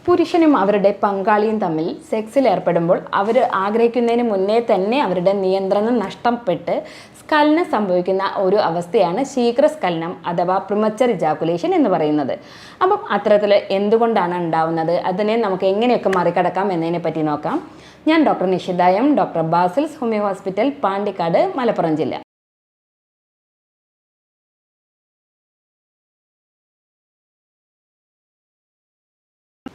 പുരുഷനും അവരുടെ പങ്കാളിയും തമ്മിൽ സെക്സിൽ ഏർപ്പെടുമ്പോൾ അവർ ആഗ്രഹിക്കുന്നതിന് മുന്നേ തന്നെ അവരുടെ നിയന്ത്രണം നഷ്ടപ്പെട്ട് സ്ഖലനം സംഭവിക്കുന്ന ഒരു അവസ്ഥയാണ് ശീഘ്രസ്ഖലനം അഥവാ പ്രിമച്ചർ ഇജാക്കുലേഷൻ എന്ന് പറയുന്നത്. അപ്പം അത്തരത്തിൽ എന്തുകൊണ്ടാണ് ഉണ്ടാവുന്നത്, അതിനെ നമുക്ക് എങ്ങനെയൊക്കെ മറികടക്കാം എന്നതിനെ പറ്റി നോക്കാം. ഞാൻ doctor Nishitha M, doctor Basil's homeo hospital, Pandikkad, Malappuram ജില്ല.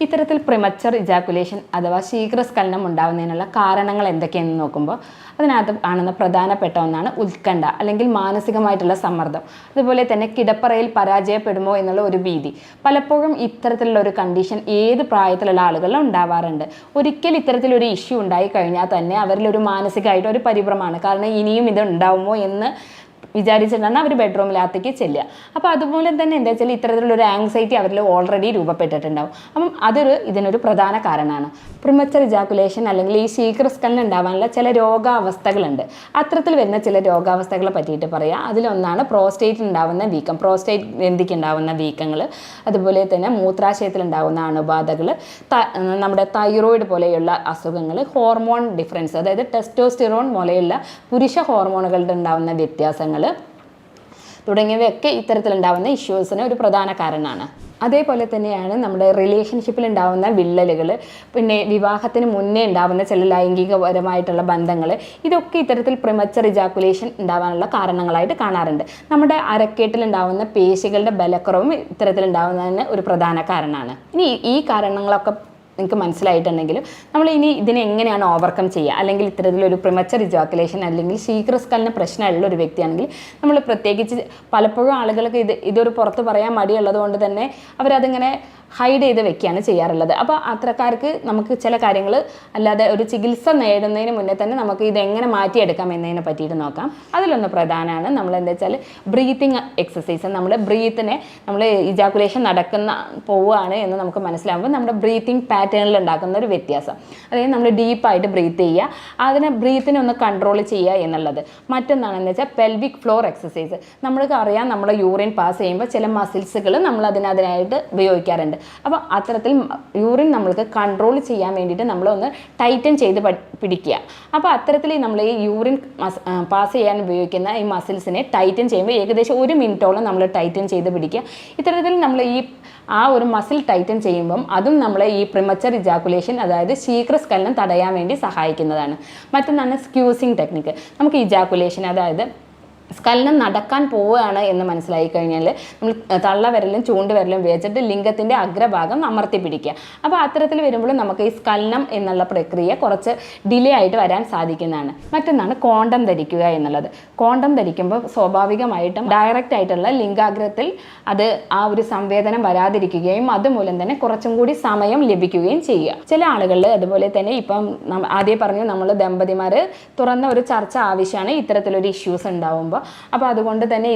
ഇത്തരത്തിൽ പ്രിമച്ചർ ഇജാക്കുലേഷൻ അഥവാ ശീഘ്രസ്ഖലനം ഉണ്ടാകുന്നതിനുള്ള കാരണങ്ങൾ എന്തൊക്കെയെന്ന് നോക്കുമ്പോൾ അതിനകത്ത് കാണുന്ന പ്രധാനപ്പെട്ട ഒന്നാണ് ഉത്കണ്ഠ അല്ലെങ്കിൽ മാനസികമായിട്ടുള്ള സമ്മർദ്ദം. അതുപോലെ തന്നെ കിടപ്പറയിൽ പരാജയപ്പെടുമോ എന്നുള്ള ഒരു ഭീതി. പലപ്പോഴും ഇത്തരത്തിലുള്ള ഒരു കണ്ടീഷൻ ഏത് പ്രായത്തിലുള്ള ആളുകളിലും ഉണ്ടാവാറുണ്ട്. ഒരിക്കൽ ഇത്തരത്തിലൊരു ഇഷ്യൂ ഉണ്ടായി കഴിഞ്ഞാൽ തന്നെ അവരിലൊരു മാനസികമായിട്ട് ഒരു പരിഭ്രമമാണ്. കാരണം ഇനിയും ഇത് ഉണ്ടാവുമോ എന്ന് വിചാരിച്ചിട്ടാണ് അവർ ബെഡ്റൂമിനകത്തേക്ക് ചെല്ലുക. അപ്പോൾ അതുപോലെ തന്നെ എന്താ വെച്ചാൽ ഇത്തരത്തിലുള്ളൊരു ആങ്സൈറ്റി അവരിൽ ഓൾറെഡി രൂപപ്പെട്ടിട്ടുണ്ടാവും. അപ്പം ഇതിനൊരു പ്രധാന കാരണമാണ്. പ്രിമച്ചർ ഇജാക്കുലേഷൻ അല്ലെങ്കിൽ ഈ ശീഘ്രസ്ഖലനം ഉണ്ടാവാനുള്ള ചില രോഗാവസ്ഥകളുണ്ട്. അത്തരത്തിൽ വരുന്ന ചില രോഗാവസ്ഥകളെ പറ്റിയിട്ട് പറയാം. അതിലൊന്നാണ് പ്രോസ്റ്റേറ്റ് ഉണ്ടാവുന്ന വീക്കം, പ്രോസ്റ്റേറ്റ് ഗ്രന്ഥിക്ക് ഉണ്ടാവുന്ന വീക്കങ്ങൾ, അതുപോലെ തന്നെ മൂത്രാശയത്തിൽ ഉണ്ടാകുന്ന അണുബാധകൾ, നമ്മുടെ തൈറോയിഡ് പോലെയുള്ള അസുഖങ്ങൾ, ഹോർമോൺ ഡിഫറൻസ് അതായത് ടെസ്റ്റോസ്റ്റിറോൺ പോലെയുള്ള പുരുഷ ഹോർമോണുകളുടെ ഉണ്ടാകുന്ന വ്യത്യാസങ്ങൾ തുടങ്ങിയവയൊക്കെ ഇത്തരത്തിലുണ്ടാകുന്ന ഇഷ്യൂസിന് ഒരു പ്രധാന കാരണമാണ്. അതേപോലെ തന്നെയാണ് നമ്മുടെ റിലേഷൻഷിപ്പിൽ ഉണ്ടാകുന്ന വിള്ളലുകൾ, പിന്നെ വിവാഹത്തിന് മുന്നേ ഉണ്ടാകുന്ന ചില ലൈംഗികപരമായിട്ടുള്ള ബന്ധങ്ങൾ, ഇതൊക്കെ ഇത്തരത്തിൽ പ്രിമച്ചർ ഇജാക്കുലേഷൻ ഉണ്ടാകാനുള്ള കാരണങ്ങളായിട്ട് കാണാറുണ്ട്. നമ്മുടെ അരക്കേട്ടിലുണ്ടാകുന്ന പേശികളുടെ ബലക്കുറവും ഇത്തരത്തിലുണ്ടാകുന്നതിന് ഒരു പ്രധാന കാരണമാണ്. ഇനി ഈ കാരണങ്ങളൊക്കെ നിങ്ങൾക്ക് മനസ്സിലായിട്ടുണ്ടെങ്കിലും നമ്മൾ ഇനി ഇതിനെ എങ്ങനെയാണ് ഓവർകം ചെയ്യുക, അല്ലെങ്കിൽ ഇത്തരത്തിലൊരു പ്രിമച്ചർ ഇജാക്കുലേഷൻ അല്ലെങ്കിൽ ശീഘ്രസ്ഖലന പ്രശ്നമുള്ള ഒരു വ്യക്തിയാണെങ്കിൽ നമ്മൾ പ്രത്യേകിച്ച് പലപ്പോഴും ആളുകൾക്ക് ഇതൊരു പുറത്ത് പറയാൻ മടിയുള്ളത് കൊണ്ട് തന്നെ അവരതിങ്ങനെ ഹൈഡ് ചെയ്ത് വെക്കുകയാണ് ചെയ്യാറുള്ളത്. അപ്പോൾ അത്തരക്കാർക്ക് നമുക്ക് ചില കാര്യങ്ങൾ അല്ലാതെ ഒരു ചികിത്സ നേടുന്നതിന് മുന്നേ തന്നെ നമുക്ക് ഇതെങ്ങനെ മാറ്റിയെടുക്കാം എന്നതിനെ പറ്റിയിട്ട് നോക്കാം. അതിലൊന്ന് പ്രധാനമാണ് നമ്മൾ എന്താ വെച്ചാൽ ബ്രീത്തിങ് എക്സസൈസ്. നമ്മുടെ ബ്രീത്തിനെ നമ്മൾ ഇജാക്കുലേഷൻ പോവുകയാണ് എന്ന് നമുക്ക് മനസ്സിലാകുമ്പോൾ നമ്മുടെ ബ്രീത്തിങ് പാറ്റേണിൽ ഉണ്ടാക്കുന്ന ഒരു വ്യത്യാസം, അതായത് നമ്മൾ ഡീപ്പായിട്ട് ബ്രീത്ത് ചെയ്യുക, അതിനെ ബ്രീത്തിനെ ഒന്ന് കൺട്രോൾ ചെയ്യുക എന്നുള്ളത്. മറ്റൊന്നാണെന്ന് വെച്ചാൽ പെൽവിക് ഫ്ലോർ എക്സസൈസ്. നമ്മൾക്ക് അറിയാം നമ്മുടെ യൂറിൻ പാസ് ചെയ്യുമ്പോൾ ചില മസിൽസുകൾ നമ്മൾ അതിനായിട്ട് ഉപയോഗിക്കാറുണ്ട്. അപ്പോൾ അത്തരത്തിൽ യൂറിൻ നമ്മൾക്ക് കൺട്രോൾ ചെയ്യാൻ വേണ്ടിയിട്ട് നമ്മളൊന്ന് ടൈറ്റൻ ചെയ്ത് പിടിക്കുക. അപ്പോൾ അത്തരത്തിൽ നമ്മൾ ഈ യൂറിൻ പാസ് ചെയ്യാൻ ഉപയോഗിക്കുന്ന ഈ മസിൽസിനെ ടൈറ്റൻ ചെയ്യുമ്പോൾ ഏകദേശം 1 മിനിറ്റോളം നമ്മൾ ടൈറ്റൻ ചെയ്ത് പിടിക്കുക. ഇത്തരത്തിൽ നമ്മൾ ആ ഒരു മസിൽ ടൈറ്റൻ ചെയ്യുമ്പം അതും നമ്മളെ ഈ പ്രിമച്ചർ ഇജാക്കുലേഷൻ അതായത് ശീഘ്രസ്ഖലനം തടയാൻ വേണ്ടി സഹായിക്കുന്നതാണ്. മറ്റൊന്നാണ് സ്ക്യൂസിങ് ടെക്നിക്ക്. നമുക്ക് ഇജാക്കുലേഷൻ അതായത് സ്ഖലനം നടക്കാൻ പോവുകയാണ് എന്ന് മനസ്സിലായി കഴിഞ്ഞാൽ നമ്മൾ തള്ളവിരലും ചൂണ്ടുവിരലും വെച്ചിട്ട് ലിംഗത്തിൻ്റെ അഗ്രഭാഗം അമർത്തി പിടിക്കുക. അപ്പോൾ അത്തരത്തിൽ വരുമ്പോൾ നമുക്ക് ഈ സ്ഖലനം എന്നുള്ള പ്രക്രിയ കുറച്ച് ഡിലേ ആയിട്ട് വരാൻ സാധിക്കുന്നതാണ്. മറ്റൊന്നാണ് കോണ്ടം ധരിക്കുക എന്നുള്ളത്. കോണ്ടം ധരിക്കുമ്പോൾ സ്വാഭാവികമായിട്ടും ഡയറക്റ്റ് ആയിട്ടുള്ള ലിംഗാഗ്രത്തിൽ ആ ഒരു സംവേദനം വരാതിരിക്കുകയും അതുമൂലം തന്നെ കുറച്ചും കൂടി സമയം ലഭിക്കുകയും ചെയ്യുക. ചില ആളുകളിൽ അതുപോലെ തന്നെ ഇപ്പം ആദ്യം പറഞ്ഞു നമ്മൾ ദമ്പതിമാർ തുറന്ന ഒരു ചർച്ച ആവശ്യമാണ് ഇത്തരത്തിലൊരു ഇഷ്യൂസ് ഉണ്ടാവുമ്പോൾ. അപ്പോൾ അതുകൊണ്ട് തന്നെ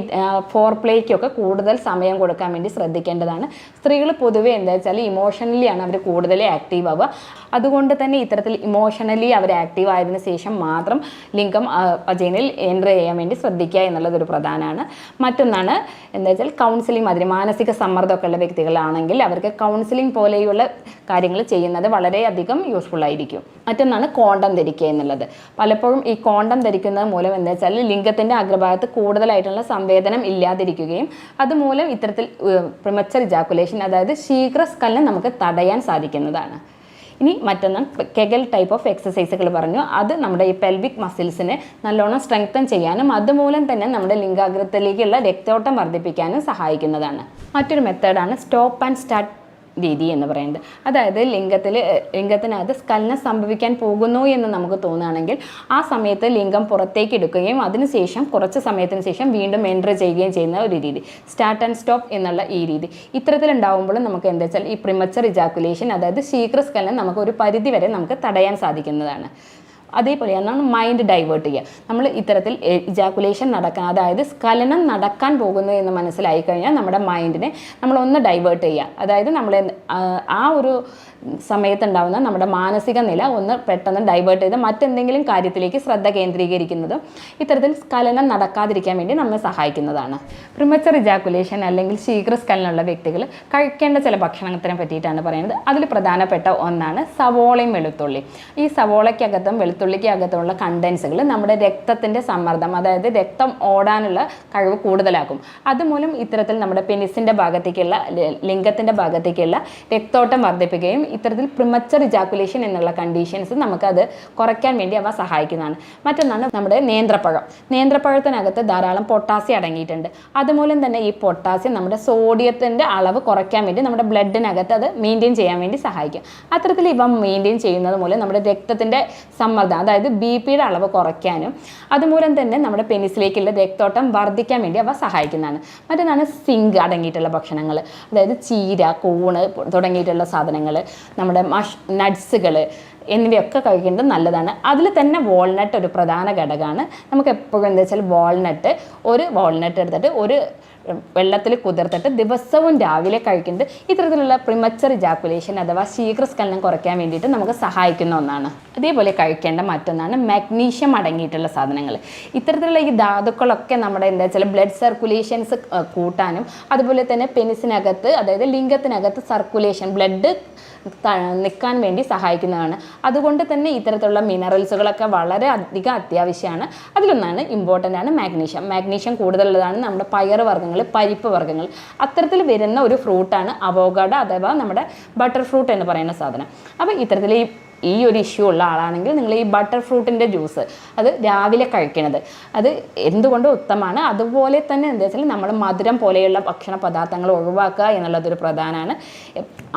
ഫോർ പ്ലേക്കൊക്കെ കൂടുതൽ സമയം കൊടുക്കാൻ വേണ്ടി ശ്രദ്ധിക്കേണ്ടതാണ്. സ്ത്രീകൾ പൊതുവെ എന്താ വെച്ചാൽ ഇമോഷണലി ആണ് അവർ കൂടുതൽ ആക്റ്റീവ് ആവുക. അതുകൊണ്ട് തന്നെ ഇത്തരത്തിൽ ഇമോഷണലി അവർ ആക്റ്റീവ് ആയതിനു ശേഷം മാത്രം ലിംഗം വജൈനയിൽ എൻ്റർ ചെയ്യാൻ വേണ്ടി ശ്രദ്ധിക്കുക എന്നുള്ളതൊരു പ്രധാനമാണ്. മറ്റൊന്നാണ് എന്താ വെച്ചാൽ കൗൺസിലിംഗ് മാതിരി മാനസിക സമ്മർദ്ദമൊക്കെ ഉള്ള വ്യക്തികളാണെങ്കിൽ അവർക്ക് കൗൺസിലിംഗ് പോലെയുള്ള കാര്യങ്ങൾ ചെയ്യുന്നത് വളരെയധികം യൂസ്ഫുൾ ആയിരിക്കും. മറ്റൊന്നാണ് കോണ്ടം ധരിക്കുക എന്നുള്ളത്. പലപ്പോഴും ഈ കോണ്ടം ധരിക്കുന്നത് മൂലം എന്താ വെച്ചാൽ ലിംഗത്തിൻ്റെ അഗ്രഭാഗത്ത് കൂടുതലായിട്ടുള്ള സംവേദനം ഇല്ലാതിരിക്കുകയും അതുമൂലം ഇത്തരത്തിൽ പ്രിമച്ചർ ഇജാക്കുലേഷൻ അതായത് ശീഘ്രസ്ഖലനം നമുക്ക് തടയാൻ സാധിക്കുന്നതാണ്. ഇനി മറ്റൊന്നാണ് കെഗൽ ടൈപ്പ് ഓഫ് എക്സസൈസുകൾ പറഞ്ഞു. അത് നമ്മുടെ ഈ പെൽവിക് മസിൽസിനെ നല്ലോണം സ്ട്രെങ്തൻ ചെയ്യാനും അതുമൂലം തന്നെ നമ്മുടെ ലിംഗാഗ്രത്തിലേക്കുള്ള രക്തോട്ടം വർദ്ധിപ്പിക്കാനും സഹായിക്കുന്നതാണ്. മറ്റൊരു മെത്തേഡാണ് സ്റ്റോപ്പ് ആൻഡ് സ്റ്റാർട്ട് രീതി എന്ന് പറയുന്നത്. അതായത് ലിംഗത്തിനകത്ത് സ്ഖലനം സംഭവിക്കാൻ പോകുന്നു എന്ന് നമുക്ക് തോന്നുകയാണെങ്കിൽ ആ സമയത്ത് ലിംഗം പുറത്തേക്ക് എടുക്കുകയും അതിനുശേഷം കുറച്ച് സമയത്തിന് ശേഷം വീണ്ടും എൻ്റർ ചെയ്യുകയും ചെയ്യുന്ന ഒരു രീതി, സ്റ്റാർട്ട് ആൻഡ് സ്റ്റോപ്പ് എന്നുള്ള ഈ രീതി. ഇത്തരത്തിലുണ്ടാകുമ്പോഴും നമുക്ക് എന്താ വെച്ചാൽ ഈ പ്രിമച്ചർ ഇജാക്കുലേഷൻ അതായത് ശീഘ്രസ്ഖലനം നമുക്ക് ഒരു പരിധി വരെ നമുക്ക് തടയാൻ സാധിക്കുന്നതാണ്. അതേപോലെ എന്നാണ് മൈൻഡ് ഡൈവേർട്ട് ചെയ്യുക. നമ്മൾ ഇത്തരത്തിൽ ഇജാക്കുലേഷൻ നടക്കാൻ, അതായത് സ്ഖലനം നടക്കാൻ പോകുന്നു എന്ന് മനസ്സിലായി കഴിഞ്ഞാൽ നമ്മുടെ മൈൻഡിനെ നമ്മളൊന്ന് ഡൈവേർട്ട് ചെയ്യുക. അതായത് നമ്മൾ ആ ഒരു സമയത്തുണ്ടാകുന്ന നമ്മുടെ മാനസിക നില ഒന്ന് പെട്ടെന്ന് ഡൈവേർട്ട് ചെയ്ത് മറ്റെന്തെങ്കിലും കാര്യത്തിലേക്ക് ശ്രദ്ധ കേന്ദ്രീകരിക്കുന്നതും ഇത്തരത്തിൽ സ്ഖലനം നടക്കാതിരിക്കാൻ വേണ്ടി നമ്മെ സഹായിക്കുന്നതാണ്. പ്രിമച്ചർ ഇജാക്കുലേഷൻ അല്ലെങ്കിൽ ശീഘ്രസ്ഖലനമുള്ള വ്യക്തികൾ കഴിക്കേണ്ട ചില ഭക്ഷണത്തിനെ പറ്റിയിട്ടാണ് പറയുന്നത്. അതിൽ പ്രധാനപ്പെട്ട ഒന്നാണ് സവോളയും വെളുത്തുള്ളി. ഈ സവോളയ്ക്കകത്തും വെളുത്തുള്ളിക്കകത്തുമുള്ള കണ്ടൻസുകൾ നമ്മുടെ രക്തത്തിൻ്റെ സമ്മർദ്ദം, അതായത് രക്തം ഓടാനുള്ള കഴിവ് കൂടുതലാക്കും. അതുമൂലം ഇത്തരത്തിൽ നമ്മുടെ പെനിസിൻ്റെ ഭാഗത്തേക്കുള്ള, ലിംഗത്തിൻ്റെ ഭാഗത്തേക്കുള്ള രക്തോട്ടം വർദ്ധിപ്പിക്കുകയും ഇത്തരത്തിൽ പ്രിമച്ചർ ഇജാക്കുലേഷൻ എന്നുള്ള കണ്ടീഷൻസ് നമുക്കത് കുറയ്ക്കാൻ വേണ്ടി അവ സഹായിക്കുന്നതാണ്. മറ്റൊന്നാണ് നമ്മുടെ നേന്ത്രപ്പഴത്തിനകത്ത് ധാരാളം പൊട്ടാസ്യം അടങ്ങിയിട്ടുണ്ട്. അതുമൂലം തന്നെ ഈ പൊട്ടാസ്യം നമ്മുടെ സോഡിയത്തിൻ്റെ അളവ് കുറയ്ക്കാൻ വേണ്ടി നമ്മുടെ ബ്ലഡിനകത്ത് അത് മെയിൻറ്റെയിൻ ചെയ്യാൻ വേണ്ടി സഹായിക്കും. അത്തരത്തിൽ ഇവ മെയിൻറ്റെയിൻ ചെയ്യുന്നത് മൂലം നമ്മുടെ രക്തത്തിൻ്റെ സമ്മർദ്ദം, അതായത് BP അളവ് കുറയ്ക്കാനും അതുമൂലം തന്നെ നമ്മുടെ പെനിസിലേക്കുള്ള രക്തോട്ടം വർദ്ധിക്കാൻ വേണ്ടി അവ സഹായിക്കുന്നതാണ്. മറ്റൊന്നാണ് സിങ്ക് അടങ്ങിയിട്ടുള്ള ഭക്ഷണങ്ങൾ, അതായത് ചീര, കൂണ് തുടങ്ങിയിട്ടുള്ള സാധനങ്ങൾ, നമ്മുടെ നട്ട്സുകൾ എന്നിവയൊക്കെ കഴിക്കേണ്ടത് നല്ലതാണ്. അതിൽ തന്നെ വാൾനട്ട് ഒരു പ്രധാന ഘടകമാണ്. നമുക്ക് എപ്പോഴും എന്താ വെച്ചാൽ ഒരു വാൾനട്ട് എടുത്തിട്ട് ഒരു വെള്ളത്തിൽ കുതിർത്തിട്ട് ദിവസവും രാവിലെ കഴിക്കുന്നത് ഇത്തരത്തിലുള്ള പ്രിമച്ചർ ഇജാക്കുലേഷൻ അഥവാ ശീഘ്രസ്ഖലനം കുറയ്ക്കാൻ വേണ്ടിയിട്ട് നമുക്ക് സഹായിക്കുന്ന ഒന്നാണ്. അതേപോലെ കഴിക്കേണ്ട മറ്റൊന്നാണ് മാഗ്നീഷ്യം അടങ്ങിയിട്ടുള്ള സാധനങ്ങൾ. ഇത്തരത്തിലുള്ള ഈ ധാതുക്കളൊക്കെ നമ്മുടെ എന്താ വെച്ചാൽ ബ്ലഡ് സർക്കുലേഷൻസ് കൂട്ടാനും അതുപോലെ തന്നെ പെനിസിനകത്ത്, അതായത് ലിംഗത്തിനകത്ത് സർക്കുലേഷൻ, ബ്ലഡ് നിൽക്കാൻ വേണ്ടി സഹായിക്കുന്നതാണ്. അതുകൊണ്ട് തന്നെ ഇത്തരത്തിലുള്ള മിനറൽസുകളൊക്കെ വളരെ അധികം അത്യാവശ്യമാണ്. അതിലൊന്നാണ് ഇമ്പോർട്ടൻ്റ് ആണ് മാഗ്നീഷ്യം കൂടുതലുള്ളതാണ് നമ്മുടെ പയർ വർഗ്ഗങ്ങൾ, പരിപ്പ് വർഗ്ഗങ്ങൾ. അത്തരത്തിൽ വരുന്ന ഒരു ഫ്രൂട്ടാണ് അവോക്കാഡോ അഥവാ നമ്മുടെ ബട്ടർ ഫ്രൂട്ട് എന്ന് പറയുന്ന സാധനം. അപ്പോൾ ഇത്തരത്തിൽ ഈ ഒരു ഇഷ്യൂ ഉള്ള ആളാണെങ്കിൽ നിങ്ങൾ ഈ ബട്ടർ ഫ്രൂട്ടിൻ്റെ ജ്യൂസ് അത് രാവിലെ കഴിക്കുന്നത് അത് എന്തുകൊണ്ടും ഉത്തമമാണ്. അതുപോലെ തന്നെ എന്താ വെച്ചാൽ നമ്മൾ മധുരം പോലെയുള്ള ഭക്ഷണ പദാർത്ഥങ്ങൾ ഒഴിവാക്കുക എന്നുള്ളതൊരു പ്രധാനമാണ്.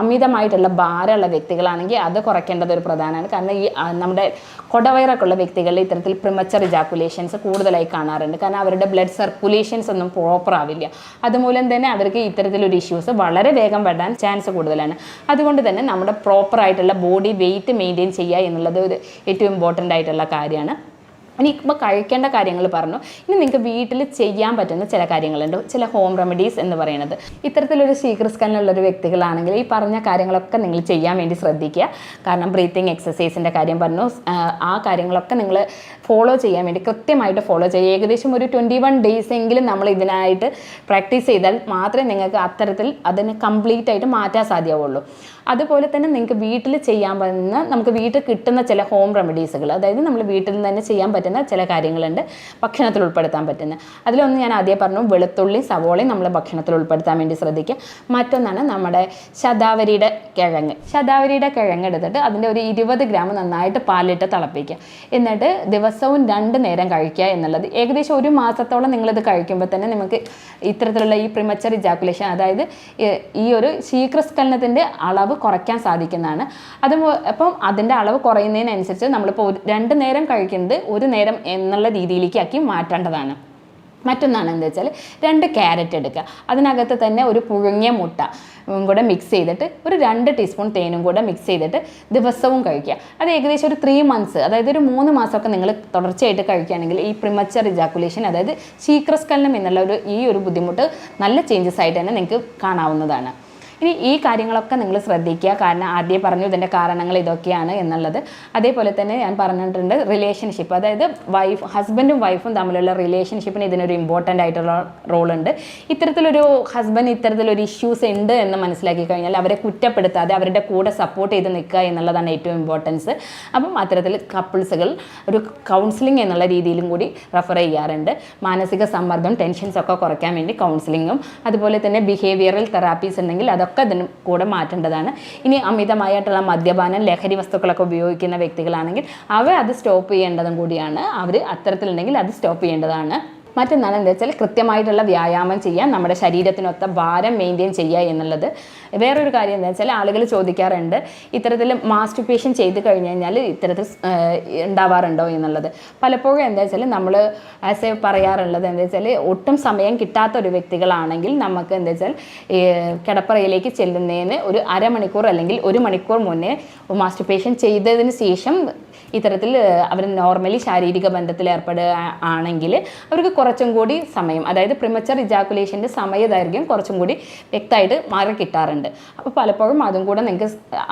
അമിതമായിട്ടുള്ള ഭാരമുള്ള വ്യക്തികളാണെങ്കിൽ അത് കുറയ്ക്കേണ്ടത് ഒരു പ്രധാനമാണ്. കാരണം ഈ നമ്മുടെ കൊടവയറൊക്കെ ഉള്ള വ്യക്തികളിൽ ഇത്തരത്തിൽ പ്രിമച്ചർ ഇജാക്കുലേഷൻസ് കൂടുതലായി കാണാറുണ്ട്. കാരണം അവരുടെ ബ്ലഡ് സർക്കുലേഷൻസ് ഒന്നും പ്രോപ്പർ ആവില്ല. അതുമൂലം തന്നെ അവർക്ക് ഇത്തരത്തിലൊരു ഇഷ്യൂസ് വളരെ വേഗം വരാൻ ചാൻസ് കൂടുതലാണ്. അതുകൊണ്ട് തന്നെ നമ്മുടെ പ്രോപ്പറായിട്ടുള്ള ബോഡി വെയിറ്റ് മെയിൻറ്റെയിൻ ചെയ്യുക എന്നുള്ളത് ഒരു ഏറ്റവും ഇമ്പോർട്ടൻ്റ് ആയിട്ടുള്ള കാര്യമാണ്. ഇനി ഇപ്പോൾ കഴിക്കേണ്ട കാര്യങ്ങൾ പറഞ്ഞു. ഇനി നിങ്ങൾക്ക് വീട്ടിൽ ചെയ്യാൻ പറ്റുന്ന ചില കാര്യങ്ങളുണ്ട്, ചില ഹോം റെമഡീസ് എന്ന് പറയുന്നത്. ഇത്തരത്തിലൊരു ശീഘ്രസ്ഖലനമുള്ളൊരു വ്യക്തികളാണെങ്കിൽ ഈ പറഞ്ഞ കാര്യങ്ങളൊക്കെ നിങ്ങൾ ചെയ്യാൻ വേണ്ടി ശ്രദ്ധിക്കുക. കാരണം ബ്രീത്തിങ് എക്സസൈസിൻ്റെ കാര്യം പറഞ്ഞു, ആ കാര്യങ്ങളൊക്കെ നിങ്ങൾ ഫോളോ ചെയ്യാൻ വേണ്ടി കൃത്യമായിട്ട് ഫോളോ ചെയ്യുക. ഏകദേശം ഒരു 21 days എങ്കിലും നമ്മൾ ഇതിനായിട്ട് പ്രാക്ടീസ് ചെയ്താൽ മാത്രമേ നിങ്ങൾക്ക് അത്തരത്തിൽ അതിനെ കംപ്ലീറ്റ് ആയിട്ട് മാറ്റാൻ സാധ്യമാവുള്ളൂ. അതുപോലെ തന്നെ നിങ്ങൾക്ക് വീട്ടിൽ ചെയ്യാൻ പറ്റുന്ന, നമുക്ക് വീട്ടിൽ കിട്ടുന്ന ചില ഹോം റെമഡീസുകൾ, അതായത് നമ്മൾ വീട്ടിൽ നിന്ന് തന്നെ ചെയ്യാൻ പറ്റുന്ന ചില കാര്യങ്ങളുണ്ട് ഭക്ഷണത്തിൽ ഉൾപ്പെടുത്താൻ പറ്റുന്ന. അതിലൊന്ന് ഞാൻ ആദ്യം പറഞ്ഞു, വെളുത്തുള്ളി സവോളയും നമ്മൾ ഭക്ഷണത്തിൽ ഉൾപ്പെടുത്താൻ വേണ്ടി ശ്രദ്ധിക്കുക. മറ്റൊന്നാണ് നമ്മുടെ ശതാവരിയുടെ കിഴങ്ങ് എടുത്തിട്ട് അതിൻ്റെ ഒരു 20 ഗ്രാം നന്നായിട്ട് പാലിട്ട് തിളപ്പിക്കുക. എന്നിട്ട് ദിവസവും 2 നേരം കഴിക്കുക എന്നുള്ളത്. ഏകദേശം 1 മാസത്തോളം നിങ്ങളിത് കഴിക്കുമ്പോൾ തന്നെ നമുക്ക് ഇത്തരത്തിലുള്ള ഈ പ്രിമച്ചർ ഇജാക്കുലേഷൻ, അതായത് ഈ ഒരു ശീഘ്രസ്ഖലനത്തിൻ്റെ അളവ് കുറയ്ക്കാൻ സാധിക്കുന്നതാണ്. അപ്പം അതിൻ്റെ അളവ് കുറയുന്നതിനനുസരിച്ച് നമ്മളിപ്പോൾ 2 നേരം കഴിക്കുന്നത് 1 നേരം എന്നുള്ള രീതിയിലേക്ക് ആക്കി മാറ്റേണ്ടതാണ്. മറ്റൊന്നാണ് എന്താ വെച്ചാൽ 2 ക്യാരറ്റ് എടുക്കുക, അതിനകത്ത് തന്നെ ഒരു പുഴുങ്ങിയ മുട്ട കൂടെ മിക്സ് ചെയ്തിട്ട് ഒരു 2 ടീസ്പൂൺ തേനും കൂടെ മിക്സ് ചെയ്തിട്ട് ദിവസവും കഴിക്കുക. അത് ഏകദേശം ഒരു 3 months, അതായത് ഒരു 3 മാസമൊക്കെ നിങ്ങൾ തുടർച്ചയായിട്ട് കഴിക്കുകയാണെങ്കിൽ ഈ പ്രിമച്ചർ ഇജാക്കുലേഷൻ, അതായത് ശീഘ്രസ്ഖലനം എന്നുള്ള ഈ ഒരു ബുദ്ധിമുട്ട് നല്ല ചേഞ്ചസ് ആയിട്ട് തന്നെ നിങ്ങൾക്ക് കാണാവുന്നതാണ്. ഇനി ഈ കാര്യങ്ങളൊക്കെ നിങ്ങൾ ശ്രദ്ധിക്കുക. കാരണം ആദ്യം പറഞ്ഞു ഇതിൻ്റെ കാരണങ്ങൾ ഇതൊക്കെയാണ് എന്നുള്ളത്. അതേപോലെ തന്നെ ഞാൻ പറഞ്ഞിട്ടുണ്ട് റിലേഷൻഷിപ്പ്, അതായത് ഹസ്ബൻഡും വൈഫും തമ്മിലുള്ള റിലേഷൻഷിപ്പിന് ഇതിനൊരു ഇമ്പോർട്ടൻ്റ് ആയിട്ടുള്ള റോളുണ്ട്. ഇത്തരത്തിലൊരു ഹസ്ബൻഡ് ഇത്തരത്തിലൊരു ഇഷ്യൂസ് ഉണ്ട് എന്ന് മനസ്സിലാക്കി കഴിഞ്ഞാൽ അവരെ കുറ്റപ്പെടുത്താതെ അവരുടെ കൂടെ സപ്പോർട്ട് ചെയ്ത് നിൽക്കുക എന്നുള്ളതാണ് ഏറ്റവും ഇമ്പോർട്ടൻസ്. അപ്പം അത്തരത്തിൽ കപ്പിൾസുകൾ ഒരു കൗൺസിലിംഗ് എന്നുള്ള രീതിയിലും കൂടി റെഫർ ചെയ്യാറുണ്ട്. മാനസിക സമ്മർദ്ദം, ടെൻഷൻസൊക്കെ കുറയ്ക്കാൻ വേണ്ടി കൗൺസിലിങ്ങും അതുപോലെ തന്നെ ബിഹേവിയറൽ തെറാപ്പീസ് ഉണ്ടെങ്കിൽ അതൊക്കെ അതിന് കൂടെ മാറ്റേണ്ടതാണ്. ഇനി അമിതമായിട്ടുള്ള മദ്യപാനം, ലഹരി വസ്തുക്കളൊക്കെ ഉപയോഗിക്കുന്ന വ്യക്തികളാണെങ്കിൽ അത് സ്റ്റോപ്പ് ചെയ്യേണ്ടതും കൂടിയാണ്. അവർ അത്തരത്തിലുണ്ടെങ്കിൽ അത് സ്റ്റോപ്പ് ചെയ്യേണ്ടതാണ്. മറ്റൊന്നാണ് എന്താ വെച്ചാൽ കൃത്യമായിട്ടുള്ള വ്യായാമം ചെയ്യാൻ, നമ്മുടെ ശരീരത്തിനൊത്ത ഭാരം മെയിൻറ്റെയിൻ ചെയ്യുക എന്നുള്ളത്. വേറൊരു കാര്യം എന്താ വെച്ചാൽ ആളുകൾ ചോദിക്കാറുണ്ട്, ഇത്തരത്തിൽ മാസ്റ്റുർബേഷൻ ചെയ്ത് കഴിഞ്ഞ് കഴിഞ്ഞാൽ ഇത്തരത്തിൽ ഉണ്ടാവാറുണ്ടോ എന്നുള്ളത്. പലപ്പോഴും എന്താ വെച്ചാൽ നമ്മൾ പറയാറുള്ളത് എന്താ വെച്ചാൽ ഒട്ടും സമയം കിട്ടാത്ത ഒരു വ്യക്തികളാണെങ്കിൽ നമുക്ക് എന്താ വെച്ചാൽ കിടപ്പറയിലേക്ക് ചെല്ലുന്നതിന് ഒരു അരമണിക്കൂർ അല്ലെങ്കിൽ 1 മണിക്കൂർ മുന്നേ മാസ്റ്റുർബേഷൻ ചെയ്തതിന് ശേഷം ഇത്തരത്തിൽ അവർ നോർമലി ശാരീരിക ബന്ധത്തിൽ ഏർപ്പെടുക ആണെങ്കിൽ അവർക്ക് കുറച്ചും കൂടി സമയം, അതായത് പ്രിമച്ചർ ഇജാക്കുലേഷൻ്റെ സമയദൈർഘ്യം കുറച്ചും കൂടി വ്യക്തമായിട്ട് മാറി കിട്ടാറുണ്ട്. അപ്പോൾ പലപ്പോഴും അതും കൂടെ നിങ്ങൾക്ക്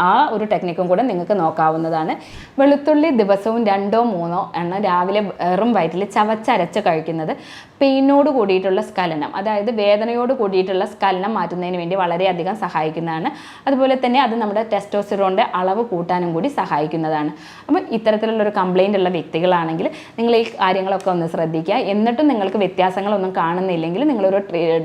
ആ ഒരു ടെക്നിക്കും കൂടെ നിങ്ങൾക്ക് നോക്കാവുന്നതാണ്. വെളുത്തുള്ളി ദിവസവും 2-3 എണ്ണം രാവിലെ വെറും വയറ്റിൽ ചവച്ചരച്ച് കഴിക്കുന്നത് പെയിനോട് കൂടിയിട്ടുള്ള സ്ഖലനം, അതായത് വേദനയോട് കൂടിയിട്ടുള്ള സ്ഖലനം മാറ്റുന്നതിന് വേണ്ടി വളരെയധികം സഹായിക്കുന്നതാണ്. അതുപോലെ തന്നെ അത് നമ്മുടെ ടെസ്റ്റോസ്റ്ററോണിൻ്റെ അളവ് കൂട്ടാനും കൂടി സഹായിക്കുന്നതാണ്. അപ്പം ഇത്തരത്തിലുള്ളൊരു കംപ്ലയിൻ്റ് ഉള്ള വ്യക്തികളാണെങ്കിൽ നിങ്ങൾ ഈ കാര്യങ്ങളൊക്കെ ഒന്ന് ശ്രദ്ധിക്കുക. എന്നിട്ടും നിങ്ങൾക്ക് വ്യത്യാസങ്ങളൊന്നും കാണുന്നില്ലെങ്കിൽ നിങ്ങളൊരു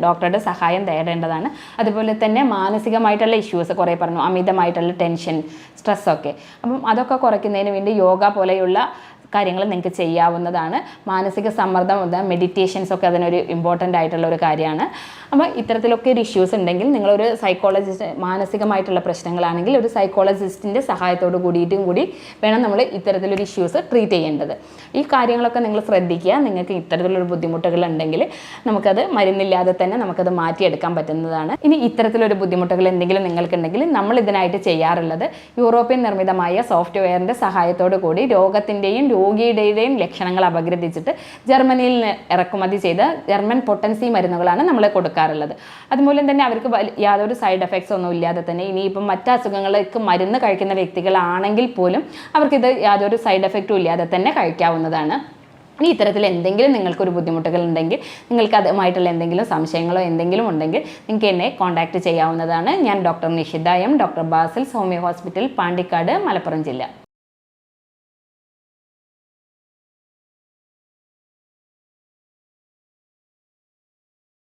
ഡോക്ടറുടെ സഹായം തേടേണ്ടതാണ്. അതുപോലെ തന്നെ മാനസികമായിട്ടുള്ള ഇഷ്യൂസ് കുറേ പറഞ്ഞു, അമിതമായിട്ടുള്ള ടെൻഷൻ, സ്ട്രെസ്സൊക്കെ. അപ്പം അതൊക്കെ കുറയ്ക്കുന്നതിന് വേണ്ടി യോഗ പോലെയുള്ള കാര്യങ്ങൾ നിങ്ങൾക്ക് ചെയ്യാവുന്നതാണ്. മാനസിക സമ്മർദ്ദം, മെഡിറ്റേഷൻസ് ഒക്കെ അതിനൊരു ഇമ്പോർട്ടൻ്റ് ആയിട്ടുള്ള ഒരു കാര്യമാണ്. അപ്പോൾ ഇത്തരത്തിലൊക്കെ ഒരു ഇഷ്യൂസ് ഉണ്ടെങ്കിൽ നിങ്ങളൊരു സൈക്കോളജിസ്റ്റ്, മാനസികമായിട്ടുള്ള പ്രശ്നങ്ങളാണെങ്കിൽ ഒരു സൈക്കോളജിസ്റ്റിൻ്റെ സഹായത്തോട് കൂടിയിട്ടും കൂടി വേണം നമ്മൾ ഇത്തരത്തിലൊരു ഇഷ്യൂസ് ട്രീറ്റ് ചെയ്യേണ്ടത്. ഈ കാര്യങ്ങളൊക്കെ നിങ്ങൾ ശ്രദ്ധിക്കുക. നിങ്ങൾക്ക് ഇത്തരത്തിലൊരു ബുദ്ധിമുട്ടുകൾ ഉണ്ടെങ്കിൽ നമുക്കത് മരുന്നില്ലാതെ തന്നെ നമുക്കത് മാറ്റിയെടുക്കാൻ പറ്റുന്നതാണ്. ഇനി ഇത്തരത്തിലൊരു ബുദ്ധിമുട്ടുകൾ എന്തെങ്കിലും നിങ്ങൾക്കുണ്ടെങ്കിൽ നമ്മൾ ഇതിനായിട്ട് ചെയ്യാറുള്ളത് യൂറോപ്യൻ നിർമ്മിതമായ സോഫ്റ്റ്വെയറിൻ്റെ സഹായത്തോടു കൂടി രോഗത്തിൻ്റെയും രോഗിയുടെയും ലക്ഷണങ്ങൾ അപഗ്രഥിച്ചിട്ട് ജർമ്മനിയിൽ ഇറക്കുമതി ചെയ്ത ജർമ്മൻ പൊട്ടൻസി മരുന്നുകളാണ് നമ്മൾ കൊടുക്കാറുള്ളത്. അതുമൂലം തന്നെ അവർക്ക് യാതൊരു സൈഡ് എഫക്ട്സ് ഒന്നും ഇല്ലാതെ തന്നെ ഇനിയിപ്പം മറ്റ് അസുഖങ്ങൾക്ക് മരുന്ന് കഴിക്കുന്ന വ്യക്തികളാണെങ്കിൽ പോലും അവർക്കിത് യാതൊരു സൈഡ് എഫക്റ്റും ഇല്ലാതെ തന്നെ കഴിക്കാവുന്നതാണ്. ഇനി ഇത്തരത്തിൽ എന്തെങ്കിലും നിങ്ങൾക്കൊരു ബുദ്ധിമുട്ടുകൾ ഉണ്ടെങ്കിൽ, നിങ്ങൾക്ക് അതുമായിട്ടുള്ള എന്തെങ്കിലും സംശയങ്ങളോ എന്തെങ്കിലും ഉണ്ടെങ്കിൽ നിങ്ങൾക്ക് എന്നെ കോൺടാക്റ്റ് ചെയ്യാവുന്നതാണ്. ഞാൻ doctor Nishitha M, doctor Basil homeo hospital, Pandikkad, Malappuram ജില്ല.